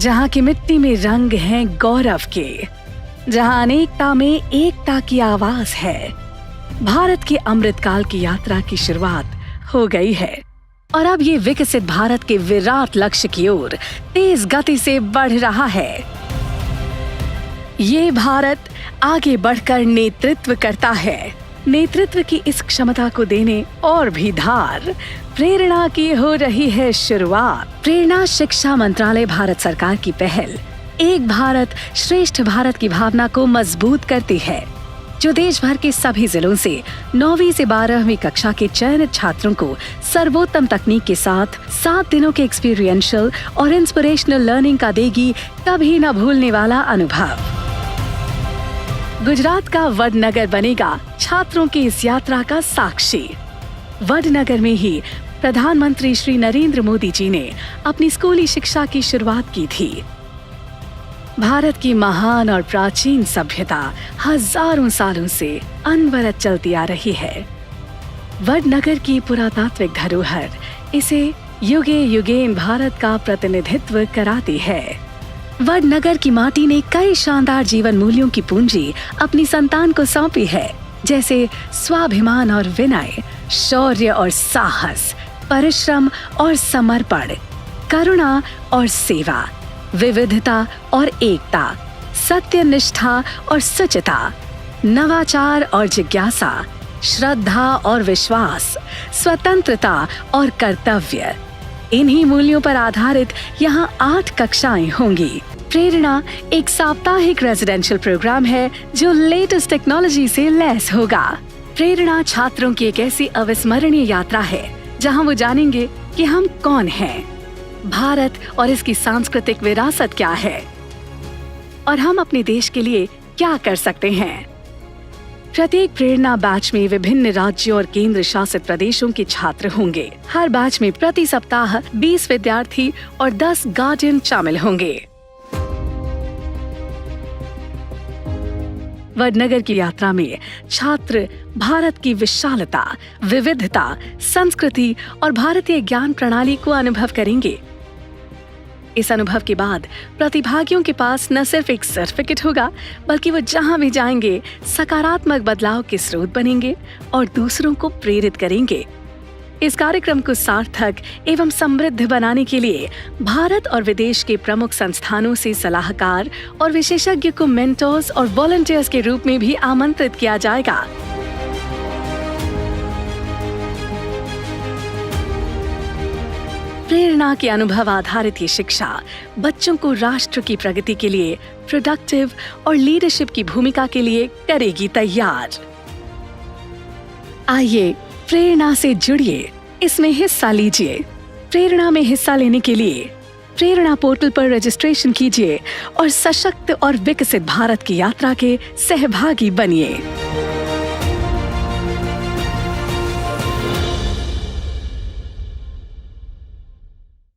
जहाँ की मिट्टी में रंग हैं गौरव के, जहाँ अनेकता में एकता की आवाज है। भारत के अमृतकाल की यात्रा की शुरुआत हो गई है और अब ये विकसित भारत के विराट लक्ष्य की ओर तेज गति से बढ़ रहा है। ये भारत आगे बढ़कर नेतृत्व करता है। नेतृत्व की इस क्षमता को देने और भी धार प्रेरणा की हो रही है शुरुआत। प्रेरणा शिक्षा मंत्रालय भारत सरकार की पहल एक भारत श्रेष्ठ भारत की भावना को मजबूत करती है, जो देश भर के सभी जिलों से 9वीं से 12वीं कक्षा के चयनित छात्रों को सर्वोत्तम तकनीक के साथ 7 दिनों के एक्सपीरियंशियल और इंस्पिरेशनल लर्निंग का देगी कभी न भूलने वाला अनुभव। गुजरात का वडनगर बनेगा छात्रों की इस यात्रा का साक्षी। वडनगर में ही प्रधानमंत्री श्री नरेंद्र मोदी जी ने अपनी स्कूली शिक्षा की शुरुआत की थी। भारत की महान और प्राचीन सभ्यता हजारों सालों से अनवरत चलती आ रही है। वडनगर की पुरातात्विक धरोहर इसे युगे युगेन भारत का प्रतिनिधित्व कराती है। वडनगर की माटी ने कई शानदार जीवन मूल्यों की पूंजी अपनी संतान को सौंपी है, जैसे स्वाभिमान और विनय, शौर्य और साहस, परिश्रम और समर्पण, करुणा और सेवा, विविधता और एकता, सत्यनिष्ठा और सच्चता, नवाचार और जिज्ञासा, श्रद्धा और विश्वास, स्वतंत्रता और कर्तव्य। इन्हीं मूल्यों पर आधारित यहाँ 8 कक्षाएं होंगी। प्रेरणा एक साप्ताहिक रेजिडेंशियल प्रोग्राम है जो लेटेस्ट टेक्नोलॉजी से लैस होगा। प्रेरणा छात्रों की एक ऐसी अविस्मरणीय यात्रा है जहाँ वो जानेंगे कि हम कौन हैं, भारत और इसकी सांस्कृतिक विरासत क्या है और हम अपने देश के लिए क्या कर सकते हैं। प्रत्येक प्रेरणा बैच में विभिन्न राज्यों और केंद्र शासित प्रदेशों के छात्र होंगे। हर बैच में प्रति सप्ताह 20 विद्यार्थी और 10 गार्डियन शामिल होंगे। वडनगर की यात्रा में छात्र भारत की विशालता, विविधता, संस्कृति और भारतीय ज्ञान प्रणाली को अनुभव करेंगे। इस अनुभव के बाद प्रतिभागियों के पास न सिर्फ एक सर्टिफिकेट होगा, बल्कि वो जहां भी जाएंगे सकारात्मक बदलाव के स्रोत बनेंगे और दूसरों को प्रेरित करेंगे। इस कार्यक्रम को सार्थक एवं समृद्ध बनाने के लिए भारत और विदेश के प्रमुख संस्थानों से सलाहकार और विशेषज्ञ को मेंटर्स और वॉलंटियर्स के रूप में भी आमंत्रित किया जाएगा। प्रेरणा के अनुभव आधारित ये शिक्षा बच्चों को राष्ट्र की प्रगति के लिए प्रोडक्टिव और लीडरशिप की भूमिका के लिए करेगी तैयार। आइए प्रेरणा से जुड़िए, इसमें हिस्सा लीजिए। प्रेरणा में हिस्सा लेने के लिए प्रेरणा पोर्टल पर रजिस्ट्रेशन कीजिए और सशक्त और विकसित भारत की यात्रा के सहभागी बनिए।